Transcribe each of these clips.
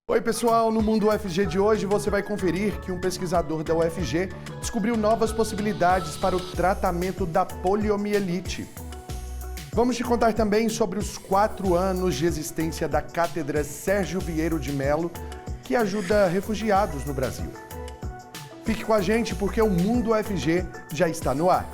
Oi pessoal, no Mundo UFG de hoje você vai conferir que um pesquisador da UFG descobriu novas possibilidades para o tratamento da poliomielite. Vamos te contar também sobre os 4 anos de existência da Cátedra Sérgio Vieiro de Mello, que ajuda refugiados no Brasil. Fique com a gente porque o Mundo UFG já está no ar.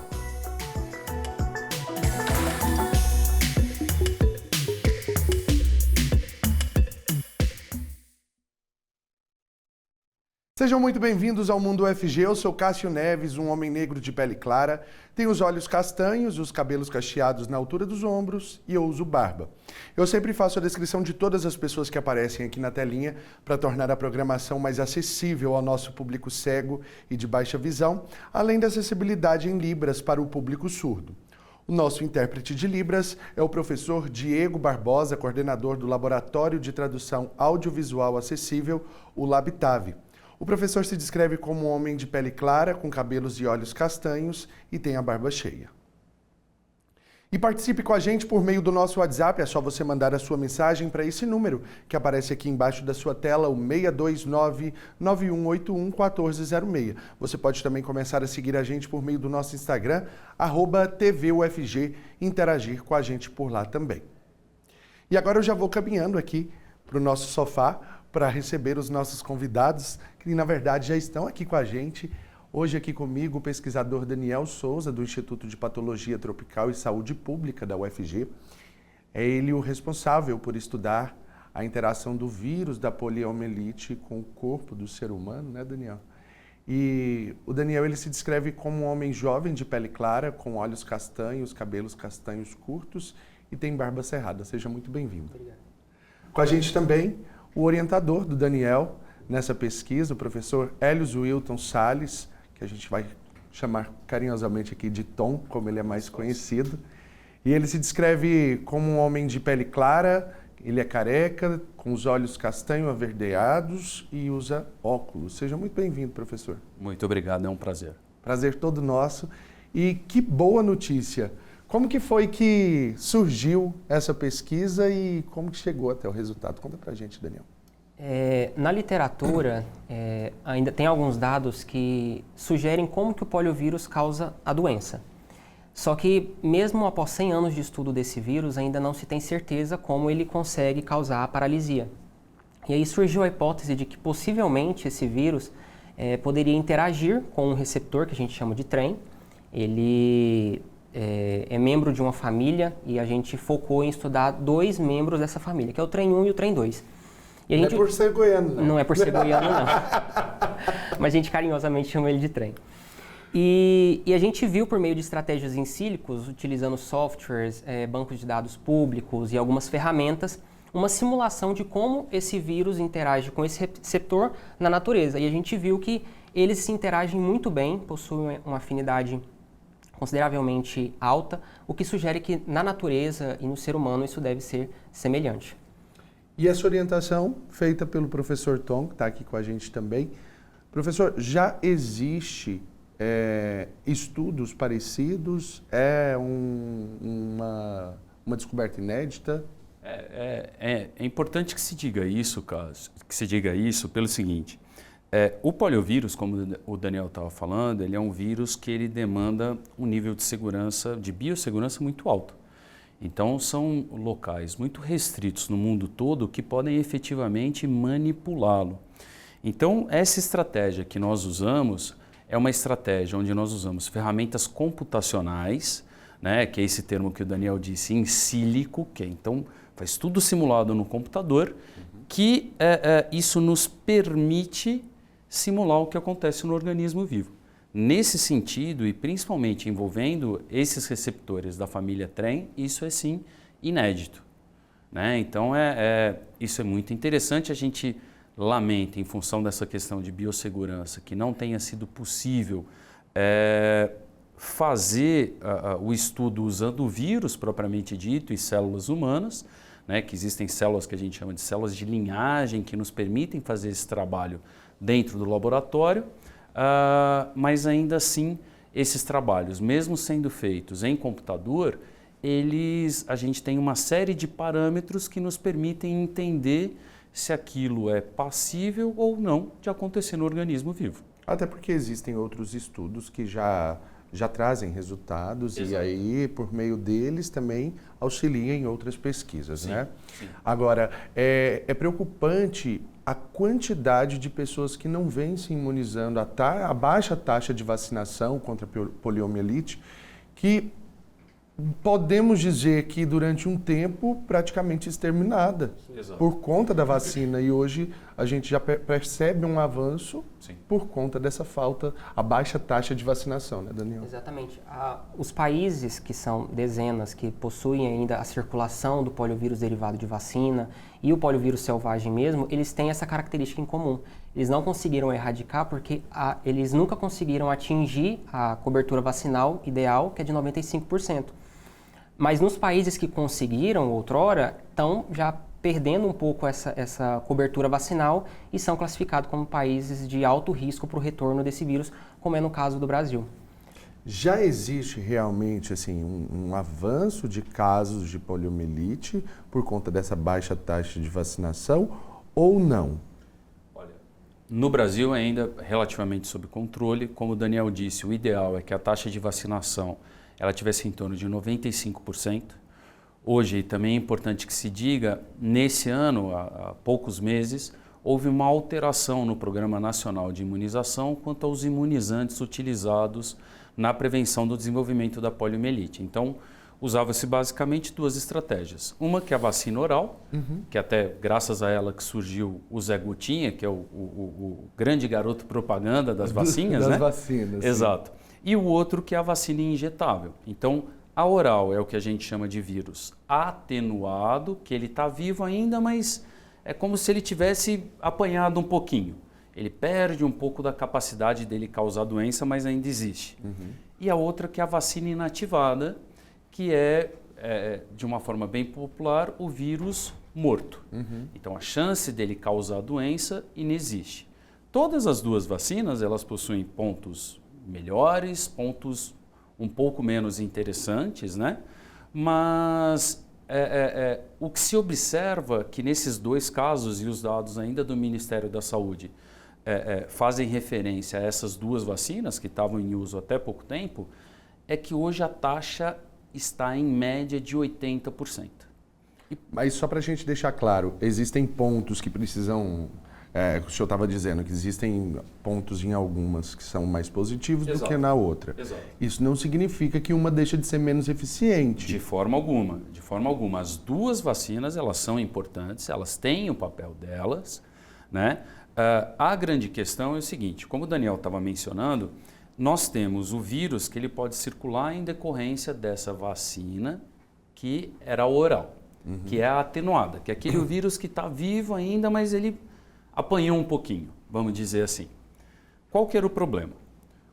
Sejam muito bem-vindos ao Mundo UFG. Eu sou Cássio Neves, um homem negro de pele clara. Tenho os olhos castanhos, os cabelos cacheados na altura dos ombros e eu uso barba. Eu sempre faço a descrição de todas as pessoas que aparecem aqui na telinha para tornar a programação mais acessível ao nosso público cego e de baixa visão, além da acessibilidade em Libras para o público surdo. O nosso intérprete de Libras é o professor Diego Barbosa, coordenador do Laboratório de Tradução Audiovisual Acessível, o LabTAV. O professor se descreve como um homem de pele clara, com cabelos e olhos castanhos e tem a barba cheia. E participe com a gente por meio do nosso WhatsApp, é só você mandar a sua mensagem para esse número que aparece aqui embaixo da sua tela, o 629-9181-1406. Você pode também começar a seguir a gente por meio do nosso Instagram, @TVUFG, interagir com a gente por lá também. E agora eu já vou caminhando aqui para o nosso sofá, para receber os nossos convidados, que na verdade já estão aqui com a gente. Hoje aqui comigo o pesquisador Daniel Souza, do Instituto de Patologia Tropical e Saúde Pública da UFG. É ele o responsável por estudar a interação do vírus da poliomielite com o corpo do ser humano, né, Daniel? E o Daniel, ele se descreve como um homem jovem de pele clara, com olhos castanhos, cabelos castanhos curtos e tem barba cerrada. Seja muito bem-vindo. Obrigado. Com a gente também o orientador do Daniel nessa pesquisa, o professor Hélios Wilton Salles, que a gente vai chamar carinhosamente aqui de Tom, como ele é mais conhecido. E ele se descreve como um homem de pele clara, ele é careca, com os olhos castanho averdeados e usa óculos. Seja muito bem-vindo, professor. Muito obrigado, é um prazer. Prazer todo nosso. E que boa notícia! Como que foi que surgiu essa pesquisa e como que chegou até o resultado? Conta pra gente, Daniel. Na literatura, ainda tem alguns dados que sugerem como que o poliovírus causa a doença. Só que, mesmo após 100 anos de estudo desse vírus, ainda não se tem certeza como ele consegue causar a paralisia. E aí surgiu a hipótese de que, possivelmente, esse vírus poderia interagir com um receptor que a gente chama de TREM. Ele é membro de uma família e a gente focou em estudar 2 membros dessa família, que é o TREM1 e o TREM2. E não é por ser goiano, não. Não é por ser goiano, não. Mas a gente carinhosamente chama ele de trem. E a gente viu por meio de estratégias in silico, utilizando softwares, bancos de dados públicos e algumas ferramentas, uma simulação de como esse vírus interage com esse receptor na natureza. E a gente viu que eles se interagem muito bem, possuem uma afinidade consideravelmente alta, o que sugere que na natureza e no ser humano isso deve ser semelhante. E essa orientação feita pelo professor Tom, que está aqui com a gente também. Professor, já existe estudos parecidos? É uma descoberta inédita? É importante que se diga isso, pelo seguinte. O poliovírus, como o Daniel estava falando, ele é um vírus que ele demanda um nível de segurança, de biossegurança muito alto. Então, são locais muito restritos no mundo todo que podem efetivamente manipulá-lo. Então, essa estratégia que nós usamos é uma estratégia onde nós usamos ferramentas computacionais, né, que é esse termo que o Daniel disse, in silico, que então faz tudo simulado no computador, que isso nos permite simular o que acontece no organismo vivo. Nesse sentido, e principalmente envolvendo esses receptores da família TREM, isso é sim inédito, né? Então, isso é muito interessante. A gente lamenta, em função dessa questão de biossegurança, que não tenha sido possível fazer o estudo usando o vírus propriamente dito e células humanas, né? Que existem células que a gente chama de células de linhagem que nos permitem fazer esse trabalho dentro do laboratório. Mas ainda assim, esses trabalhos, mesmo sendo feitos em computador, a gente tem uma série de parâmetros que nos permitem entender se aquilo é passível ou não de acontecer no organismo vivo. Até porque existem outros estudos que já trazem resultados. Exato. E aí, por meio deles, também auxiliam em outras pesquisas, sim, né? Sim. Agora, é preocupante a quantidade de pessoas que não vêm se imunizando, a baixa taxa de vacinação contra a poliomielite, que podemos dizer que durante um tempo praticamente exterminada. Exato. Por conta da vacina. E hoje a gente já percebe um avanço. Sim. Por conta dessa falta, a baixa taxa de vacinação, né, Daniel? Exatamente. Os países que são dezenas, que possuem ainda a circulação do poliovírus derivado de vacina e o poliovírus selvagem mesmo, eles têm essa característica em comum. Eles não conseguiram erradicar porque eles nunca conseguiram atingir a cobertura vacinal ideal, que é de 95%. Mas nos países que conseguiram outrora, estão já perdendo um pouco essa cobertura vacinal e são classificados como países de alto risco para o retorno desse vírus, como é no caso do Brasil. Já existe realmente assim, um avanço de casos de poliomielite por conta dessa baixa taxa de vacinação ou não? Olha, no Brasil ainda relativamente sob controle. Como o Daniel disse, o ideal é que a taxa de vacinação ela tivesse em torno de 95%. Hoje, também é importante que se diga, nesse ano, há poucos meses, houve uma alteração no Programa Nacional de Imunização quanto aos imunizantes utilizados na prevenção do desenvolvimento da poliomielite. Então, usava-se basicamente duas estratégias. Uma que é a vacina oral, que até graças a ela que surgiu o Zé Gotinha, que é o grande garoto propaganda das vacinas, né? Das vacinas. Exato. E o outro que é a vacina injetável. Então, a oral é o que a gente chama de vírus atenuado, que ele está vivo ainda, mas é como se ele tivesse apanhado um pouquinho. Ele perde um pouco da capacidade dele causar doença, mas ainda existe. E a outra que é a vacina inativada, que é, de uma forma bem popular, o vírus morto. Então, a chance dele causar doença inexiste. Todas as duas vacinas, elas possuem pontos melhores, pontos um pouco menos interessantes, né? Mas o que se observa que nesses dois casos, e os dados ainda do Ministério da Saúde fazem referência a essas duas vacinas que estavam em uso até pouco tempo, é que hoje a taxa está em média de 80%. Mas só para a gente deixar claro, existem pontos que precisam... o senhor estava dizendo que existem pontos em algumas que são mais positivos do que na outra. Exato. Isso não significa que uma deixa de ser menos eficiente. De forma alguma, de forma alguma. As duas vacinas, elas são importantes, elas têm o papel delas, né? A grande questão é o seguinte, como o Daniel estava mencionando, nós temos o vírus que ele pode circular em decorrência dessa vacina que era oral, que é a atenuada, que é aquele vírus que está vivo ainda, mas ele apanhou um pouquinho, vamos dizer assim. Qual que era o problema?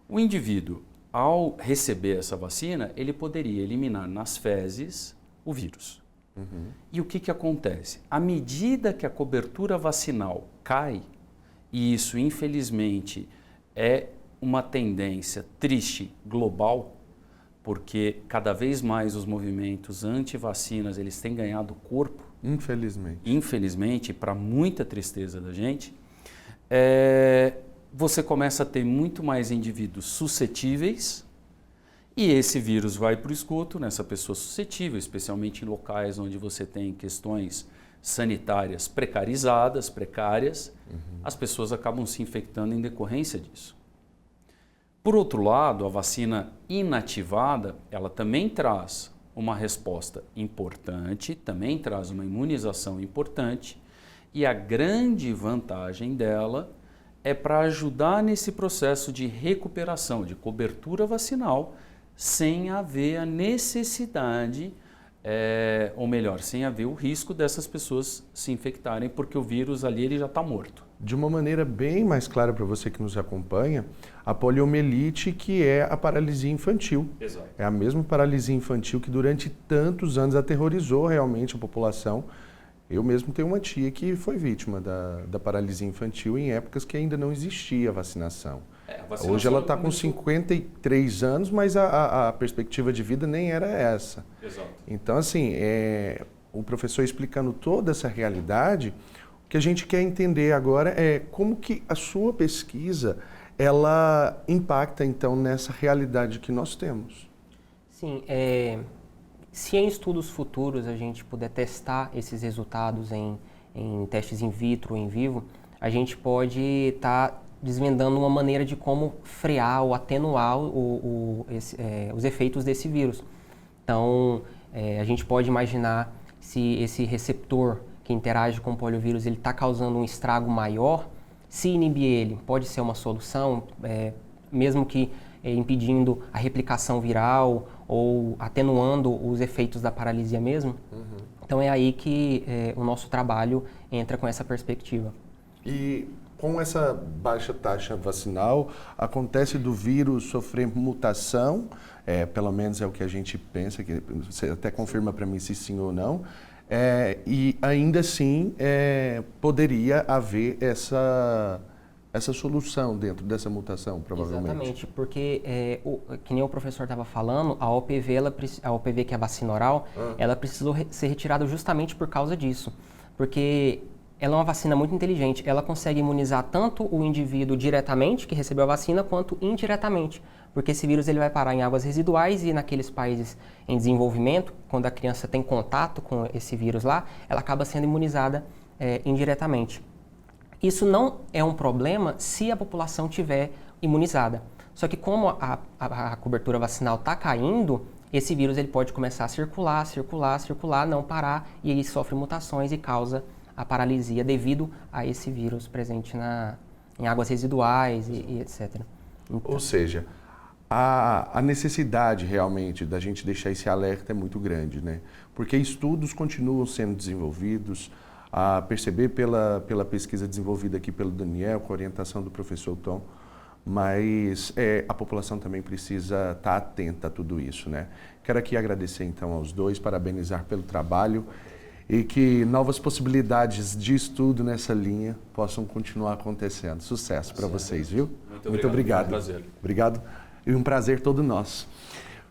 O indivíduo, ao receber essa vacina, ele poderia eliminar nas fezes o vírus. E o que acontece? À medida que a cobertura vacinal cai, e isso infelizmente é uma tendência triste global, porque cada vez mais os movimentos anti-vacinas eles têm ganhado corpo, Infelizmente, para muita tristeza da gente, você começa a ter muito mais indivíduos suscetíveis e esse vírus vai para o esgoto nessa pessoa suscetível, especialmente em locais onde você tem questões sanitárias precarizadas, precárias, as pessoas acabam se infectando em decorrência disso. Por outro lado, a vacina inativada, ela também traz uma resposta importante, também traz uma imunização importante e a grande vantagem dela é para ajudar nesse processo de recuperação, de cobertura vacinal, sem haver a necessidade, ou melhor, sem haver o risco dessas pessoas se infectarem, porque o vírus ali ele já está morto. De uma maneira bem mais clara para você que nos acompanha, a poliomielite, que é a paralisia infantil. Exato. É a mesma paralisia infantil que durante tantos anos aterrorizou realmente a população. Eu mesmo tenho uma tia que foi vítima da paralisia infantil em épocas que ainda não existia a vacinação. Hoje ela está com 53 anos, mas a perspectiva de vida nem era essa. Exato. Então, assim, o professor explicando toda essa realidade, O que a gente quer entender agora é como que a sua pesquisa ela impacta, então, nessa realidade que nós temos. Sim, se em estudos futuros a gente puder testar esses resultados em testes in vitro ou em vivo, a gente pode estar desvendando uma maneira de como frear ou atenuar os efeitos desse vírus. Então, a gente pode imaginar se esse receptor que interage com o poliovírus ele está causando um estrago maior, se inibir ele pode ser uma solução, mesmo que impedindo a replicação viral ou atenuando os efeitos da paralisia mesmo. Então é aí que o nosso trabalho entra com essa perspectiva. E com essa baixa taxa vacinal, acontece do vírus sofrer mutação, pelo menos é o que a gente pensa, que você até confirma para mim se sim ou não, e ainda assim poderia haver essa solução dentro dessa mutação, provavelmente. Exatamente, porque que nem o professor estava falando, a OPV, que é a vacina oral, ela precisou ser retirada justamente por causa disso, porque ela é uma vacina muito inteligente, ela consegue imunizar tanto o indivíduo diretamente, que recebeu a vacina, quanto indiretamente, porque esse vírus ele vai parar em águas residuais e naqueles países em desenvolvimento, quando a criança tem contato com esse vírus lá, ela acaba sendo imunizada indiretamente. Isso não é um problema se a população tiver imunizada. Só que como a cobertura vacinal está caindo, esse vírus ele pode começar a circular, não parar, e ele sofre mutações e causa a paralisia devido a esse vírus presente em águas residuais e etc. Então, ou seja, a necessidade realmente da gente deixar esse alerta é muito grande, né? Porque estudos continuam sendo desenvolvidos, a perceber pela pesquisa desenvolvida aqui pelo Daniel, com a orientação do professor Tom, mas a população também precisa estar atenta a tudo isso, né? Quero aqui agradecer então aos dois, parabenizar pelo trabalho e que novas possibilidades de estudo nessa linha possam continuar acontecendo. Sucesso para vocês, viu? Muito obrigado. Foi um prazer. Obrigado e um prazer todo nosso.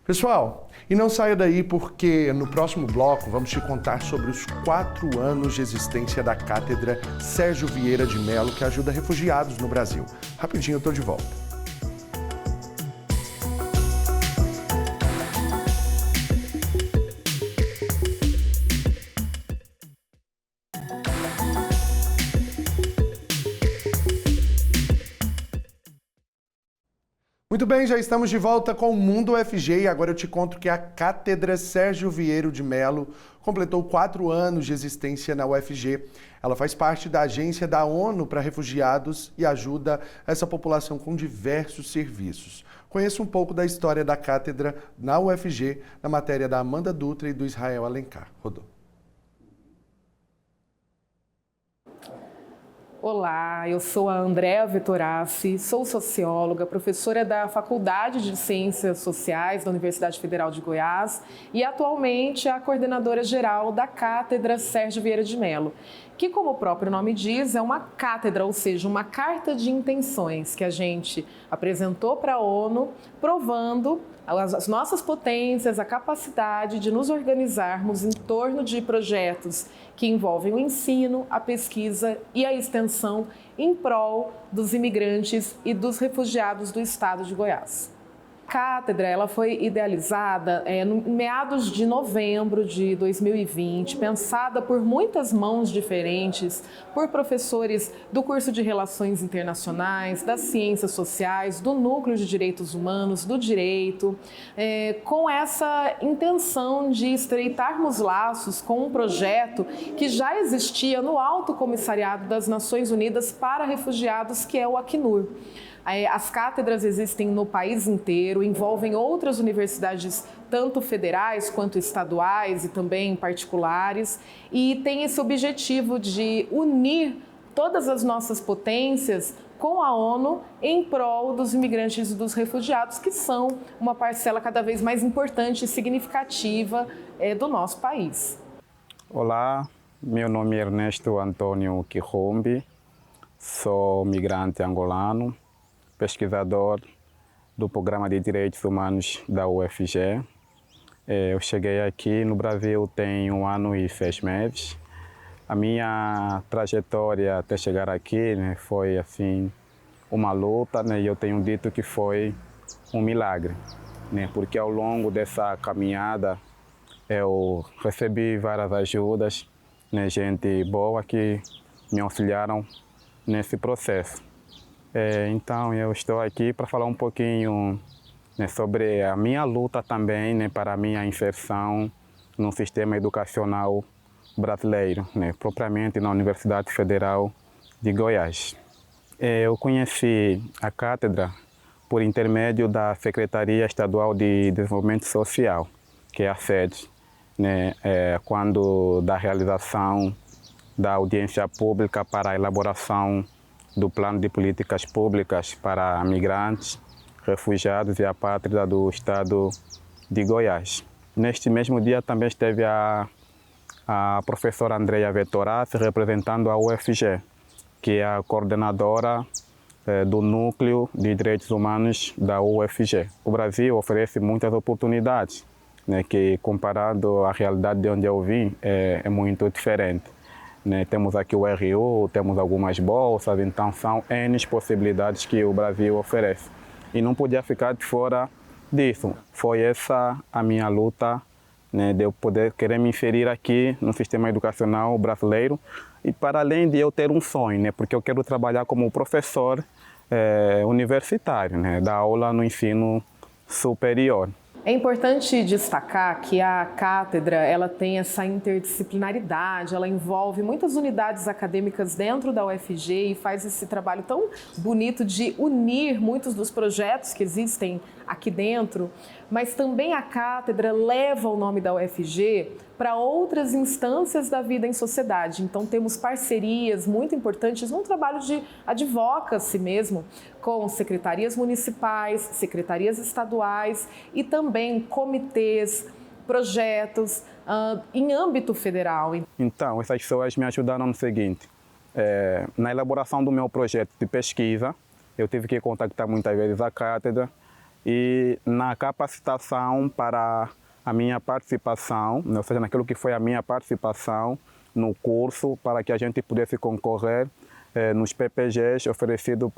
Pessoal, e não saia daí porque no próximo bloco vamos te contar sobre os 4 anos de existência da Cátedra Sérgio Vieira de Mello, que ajuda refugiados no Brasil. Rapidinho eu estou de volta. Muito bem, já estamos de volta com o Mundo UFG e agora eu te conto que a Cátedra Sérgio Vieira de Mello completou 4 anos de existência na UFG. Ela faz parte da Agência da ONU para Refugiados e ajuda essa população com diversos serviços. Conheça um pouco da história da Cátedra na UFG, na matéria da Amanda Dutra e do Israel Alencar. Rodou. Olá, eu sou a Andréa Vettorassi, sou socióloga, professora da Faculdade de Ciências Sociais da Universidade Federal de Goiás e atualmente a coordenadora geral da Cátedra Sérgio Vieira de Mello, que, como o próprio nome diz, é uma cátedra, ou seja, uma carta de intenções que a gente apresentou para a ONU, provando as nossas potências, a capacidade de nos organizarmos em torno de projetos que envolvem o ensino, a pesquisa e a extensão em prol dos imigrantes e dos refugiados do estado de Goiás. A cátedra ela foi idealizada em meados de novembro de 2020, pensada por muitas mãos diferentes, por professores do curso de Relações Internacionais, das Ciências Sociais, do Núcleo de Direitos Humanos, do Direito, com essa intenção de estreitarmos laços com um projeto que já existia no Alto Comissariado das Nações Unidas para Refugiados, que é o Acnur. As cátedras existem no país inteiro, envolvem outras universidades, tanto federais quanto estaduais e também particulares, e tem esse objetivo de unir todas as nossas potências com a ONU em prol dos imigrantes e dos refugiados, que são uma parcela cada vez mais importante e significativa do nosso país. Olá, meu nome é Ernesto Antônio Quirombi, sou migrante angolano, pesquisador do Programa de Direitos Humanos da UFG. Eu cheguei aqui no Brasil tem 1 ano e 6 meses. A minha trajetória até chegar aqui, né, foi assim uma luta, né, e eu tenho dito que foi um milagre, né, porque ao longo dessa caminhada eu recebi várias ajudas, né, gente boa que me auxiliaram nesse processo. Então eu estou aqui para falar um pouquinho, né, sobre a minha luta também, né, para a minha inserção no sistema educacional brasileiro, né, propriamente na Universidade Federal de Goiás. Eu conheci a cátedra por intermédio da Secretaria Estadual de Desenvolvimento Social, que é a SEDES, né, quando da realização da audiência pública para a elaboração do plano de políticas públicas para migrantes, refugiados e apátridas do estado de Goiás. Neste mesmo dia também esteve a professora Andrea Vettorassi representando a UFG, que é a coordenadora do Núcleo de Direitos Humanos da UFG. O Brasil oferece muitas oportunidades, né, que comparado à realidade de onde eu vim, é muito diferente. Né? Temos aqui o RU, temos algumas bolsas, então são N possibilidades que o Brasil oferece. E não podia ficar de fora disso. Foi essa a minha luta, né, de eu poder querer me inserir aqui no sistema educacional brasileiro e para além de eu ter um sonho, né, porque eu quero trabalhar como professor universitário, né, dar aula no ensino superior. É importante destacar que a cátedra ela tem essa interdisciplinaridade, ela envolve muitas unidades acadêmicas dentro da UFG e faz esse trabalho tão bonito de unir muitos dos projetos que existem aqui dentro, mas também a cátedra leva o nome da UFG para outras instâncias da vida em sociedade. Então temos parcerias muito importantes num trabalho de advocacy mesmo, com secretarias municipais, secretarias estaduais e também comitês, projetos em âmbito federal. Então, essas pessoas me ajudaram no seguinte, na elaboração do meu projeto de pesquisa, eu tive que contactar muitas vezes a cátedra e na capacitação para a minha participação, ou seja, naquilo que foi a minha participação no curso, para que a gente pudesse concorrer nos PPGs oferecidos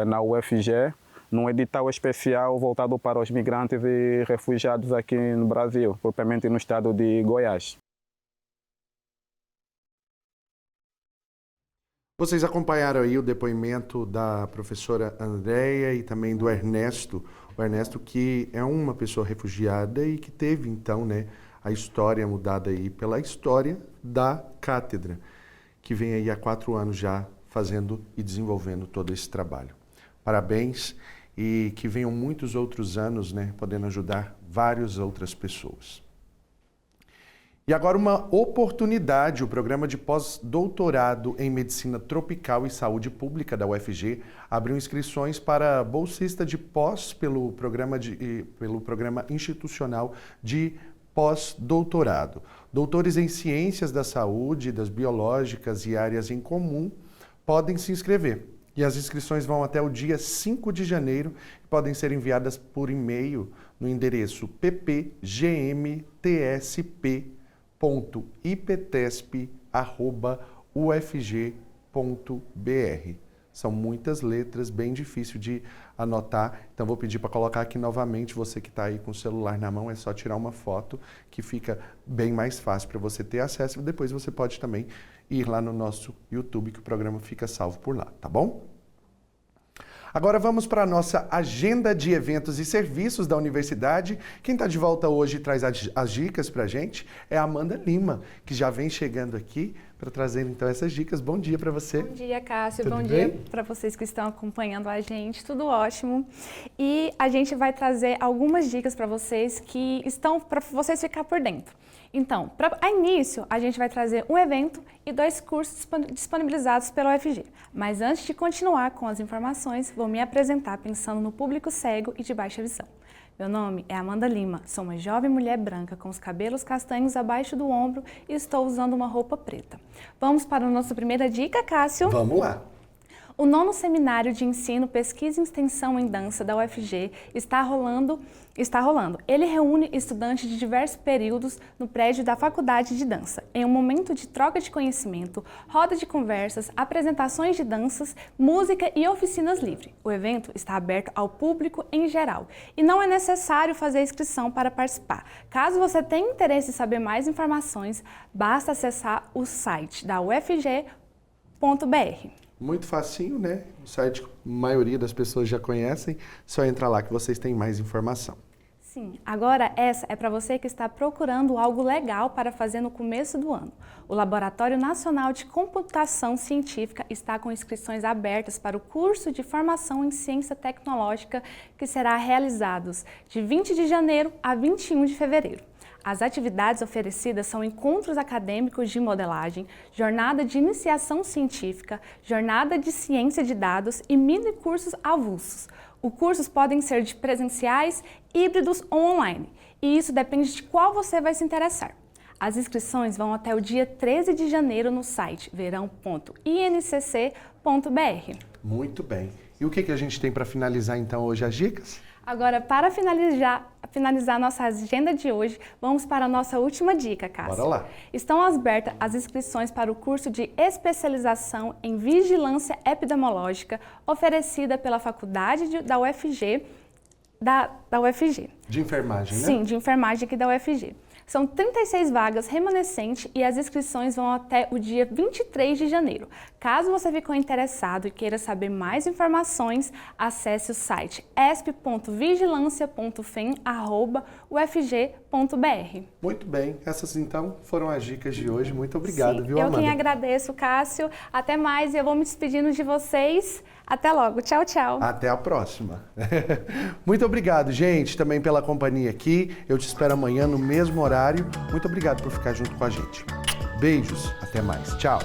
na UFG, num edital especial voltado para os migrantes e refugiados aqui no Brasil, propriamente no estado de Goiás. Vocês acompanharam aí o depoimento da professora Andrea e também do Ernesto. O Ernesto, que é uma pessoa refugiada e que teve, então, né, a história mudada aí pela história da cátedra, que vem aí há 4 anos já fazendo e desenvolvendo todo esse trabalho. Parabéns e que venham muitos outros anos, né, podendo ajudar várias outras pessoas. E agora uma oportunidade, o programa de pós-doutorado em Medicina Tropical e Saúde Pública da UFG abriu inscrições para bolsista de pós pelo programa institucional de pós-doutorado. Doutores em Ciências da Saúde, das Biológicas e áreas em comum podem se inscrever. E as inscrições vão até o dia 5 de janeiro e podem ser enviadas por e-mail no endereço ppgmtsp.iptesp.ufg.br. São muitas letras, bem difícil de anotar, então vou pedir para colocar aqui novamente, você que está aí com o celular na mão, é só tirar uma foto que fica bem mais fácil para você ter acesso, e depois você pode também ir lá no nosso YouTube, que o programa fica salvo por lá, tá bom? Agora vamos para a nossa agenda de eventos e serviços da universidade. Quem está de volta hoje e traz as dicas para a gente é a Amanda Lima, que já vem chegando aqui para trazer então essas dicas. Bom dia para você. Bom dia, Cássio. Tudo bom bem? dia para vocês que estão acompanhando a gente. Tudo ótimo. E a gente vai trazer algumas dicas para vocês que estão para vocês ficar por dentro. Então, a início, a gente vai trazer um evento e 2 cursos disponibilizados pela UFG. Mas antes de continuar com as informações, vou me apresentar pensando no público cego e de baixa visão. Meu nome é Amanda Lima, sou uma jovem mulher branca com os cabelos castanhos abaixo do ombro e estou usando uma roupa preta. Vamos para a nossa primeira dica, Cássio? Vamos lá. O 9º Seminário de Ensino, Pesquisa e Extensão em Dança da UFG está rolando. Ele reúne estudantes de diversos períodos no prédio da Faculdade de Dança, em um momento de troca de conhecimento, roda de conversas, apresentações de danças, música e oficinas livres. O evento está aberto ao público em geral e não é necessário fazer inscrição para participar. Caso você tenha interesse em saber mais informações, basta acessar o site da ufg.br. Muito facinho, né? O site a maioria das pessoas já conhecem, só entra lá que vocês têm mais informação. Sim, agora essa é para você que está procurando algo legal para fazer no começo do ano. O Laboratório Nacional de Computação Científica está com inscrições abertas para o curso de formação em ciência tecnológica que será realizado de 20 de janeiro a 21 de fevereiro. As atividades oferecidas são encontros acadêmicos de modelagem, jornada de iniciação científica, jornada de ciência de dados e mini cursos avulsos. Os cursos podem ser de presenciais, híbridos ou online, e isso depende de qual você vai se interessar. As inscrições vão até o dia 13 de janeiro no site verão.incc.br. Muito bem. E o que a gente tem para finalizar então hoje as dicas? Agora, para finalizar nossa agenda de hoje, vamos para a nossa última dica, Cássio. Bora lá. Estão abertas as inscrições para o curso de especialização em vigilância epidemiológica oferecida pela Faculdade da UFG, da UFG. De enfermagem, né? Sim, de enfermagem aqui da UFG. São 36 vagas remanescentes e as inscrições vão até o dia 23 de janeiro. Caso você ficou interessado e queira saber mais informações, acesse o site esp.vigilância.fem@ufg.br. Muito bem. Essas então foram as dicas de hoje. Muito obrigado, Sim, viu, Amanda? Eu quem agradeço, Cássio. Até mais e eu vou me despedindo de vocês. Até logo. Tchau, tchau. Até a próxima. Muito obrigado, gente, também pela companhia aqui. Eu te espero amanhã no mesmo horário. Muito obrigado por ficar junto com a gente. Beijos. Até mais. Tchau.